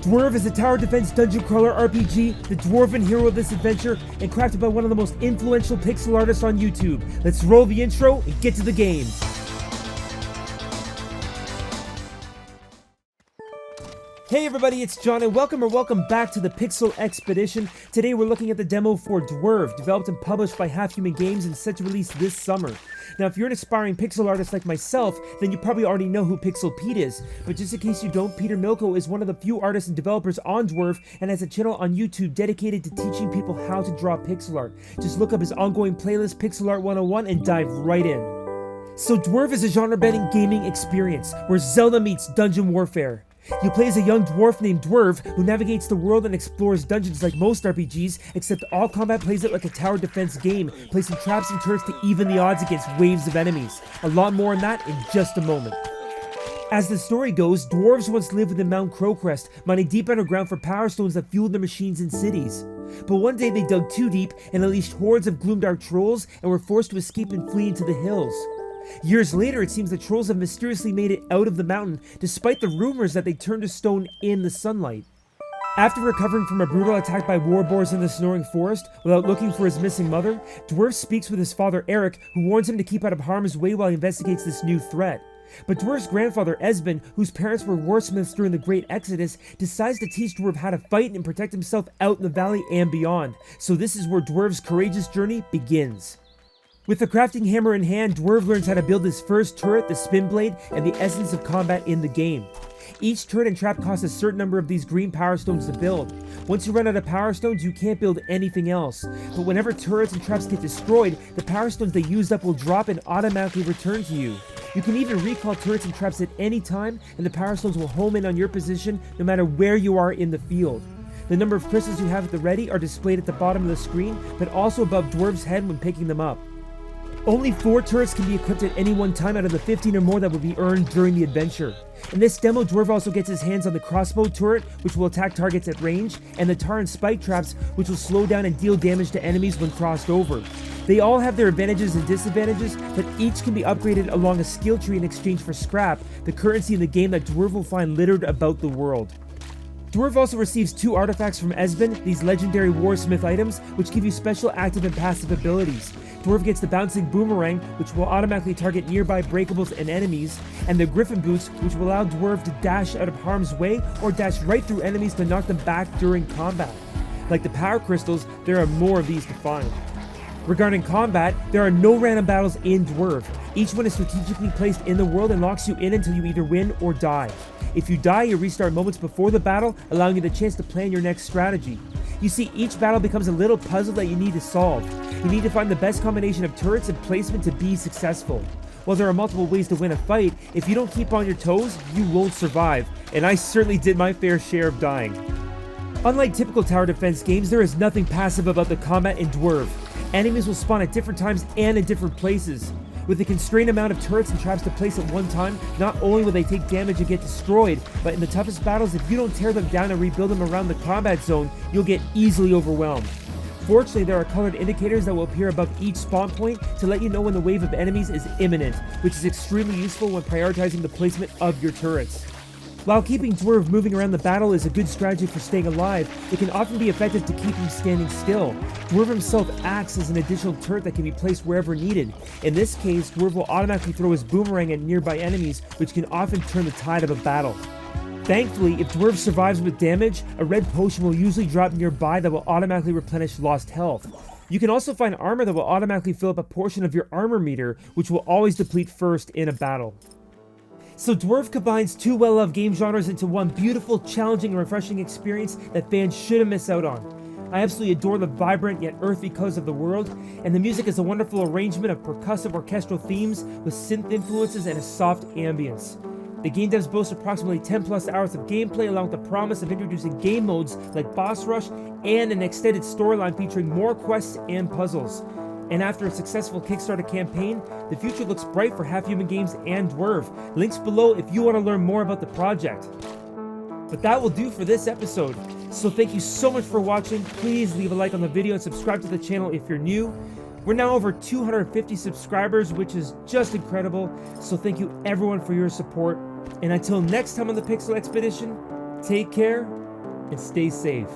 Dwerve is a tower defense dungeon crawler RPG, the dwarven hero of this adventure, and crafted by one of the most influential pixel artists on YouTube. Let's roll the intro and get to the game. Hey everybody, it's John and welcome back to the Pixel Expedition. Today we're looking at the demo for Dwerve, developed and published by Half Human Games and set to release this summer. Now if you're an aspiring pixel artist like myself, then you probably already know who Pixel Pete is, but just in case you don't, Peter Milko is one of the few artists and developers on Dwerve and has a channel on YouTube dedicated to teaching people how to draw pixel art. Just look up his ongoing playlist Pixel Art 101 and dive right in. So Dwerve is a genre-bending gaming experience where Zelda meets dungeon warfare. You play as a young dwarf named Dwerve who navigates the world and explores dungeons like most RPGs, except all combat plays out like a tower defense game, placing traps and turrets to even the odds against waves of enemies. A lot more on that in just a moment. As the story goes, dwarves once lived within Mount Crowcrest, mining deep underground for power stones that fueled their machines and cities. But one day they dug too deep and unleashed hordes of gloomdark trolls and were forced to escape and flee into the hills. Years later, it seems the trolls have mysteriously made it out of the mountain, despite the rumors that they turned to stone in the sunlight. After recovering from a brutal attack by warboars in the Snoring Forest, without looking for his missing mother, Dwerve speaks with his father Eric, who warns him to keep out of harm's way while he investigates this new threat. But Dwerve's grandfather Esben, whose parents were warsmiths during the Great Exodus, decides to teach Dwerve how to fight and protect himself out in the valley and beyond. So this is where Dwerve's courageous journey begins. With the crafting hammer in hand, Dwerve learns how to build his first turret, the spin blade, and the essence of combat in the game. Each turret and trap costs a certain number of these green power stones to build. Once you run out of power stones, you can't build anything else. But whenever turrets and traps get destroyed, the power stones they used up will drop and automatically return to you. You can even recall turrets and traps at any time, and the power stones will home in on your position no matter where you are in the field. The number of crystals you have at the ready are displayed at the bottom of the screen, but also above Dwerve's head when picking them up. Only 4 turrets can be equipped at any one time out of the 15 or more that will be earned during the adventure. In this demo, Dwerve also gets his hands on the crossbow turret, which will attack targets at range, and the tar and spike traps, which will slow down and deal damage to enemies when crossed over. They all have their advantages and disadvantages, but each can be upgraded along a skill tree in exchange for scrap, the currency in the game that Dwerve will find littered about the world. Dwerve also receives 2 artifacts from Esben, these legendary warsmith items, which give you special active and passive abilities. Dwerve gets the bouncing boomerang, which will automatically target nearby breakables and enemies, and the griffin boots, which will allow Dwerve to dash out of harm's way or dash right through enemies to knock them back during combat. Like the power crystals, there are more of these to find. Regarding combat, there are no random battles in Dwerve. Each one is strategically placed in the world and locks you in until you either win or die. If you die, you restart moments before the battle, allowing you the chance to plan your next strategy. You see, each battle becomes a little puzzle that you need to solve. You need to find the best combination of turrets and placement to be successful. While there are multiple ways to win a fight, if you don't keep on your toes, you won't survive. And I certainly did my fair share of dying. Unlike typical tower defense games, there is nothing passive about the combat in Dwerve. Enemies will spawn at different times and in different places. With a constrained amount of turrets and traps to place at one time, not only will they take damage and get destroyed, but in the toughest battles, if you don't tear them down and rebuild them around the combat zone, you'll get easily overwhelmed. Fortunately, there are colored indicators that will appear above each spawn point to let you know when the wave of enemies is imminent, which is extremely useful when prioritizing the placement of your turrets. While keeping Dwerve moving around the battle is a good strategy for staying alive, it can often be effective to keep him standing still. Dwerve himself acts as an additional turret that can be placed wherever needed. In this case, Dwerve will automatically throw his boomerang at nearby enemies, which can often turn the tide of a battle. Thankfully, if Dwerve survives with damage, a red potion will usually drop nearby that will automatically replenish lost health. You can also find armor that will automatically fill up a portion of your armor meter, which will always deplete first in a battle. So Dwerve combines 2 well-loved game genres into one beautiful, challenging, and refreshing experience that fans shouldn't miss out on. I absolutely adore the vibrant yet earthy colors of the world, and the music is a wonderful arrangement of percussive orchestral themes with synth influences and a soft ambience. The game devs boast approximately 10 plus hours of gameplay along with the promise of introducing game modes like Boss Rush and an extended storyline featuring more quests and puzzles. And after a successful Kickstarter campaign, the future looks bright for Half Human Games and Dwerve. Links below if you want to learn more about the project. But that will do for this episode. So thank you so much for watching. Please leave a like on the video and subscribe to the channel if you're new. We're now over 250 subscribers, which is just incredible. So thank you everyone for your support. And until next time on the Pixel Expedition, take care and stay safe.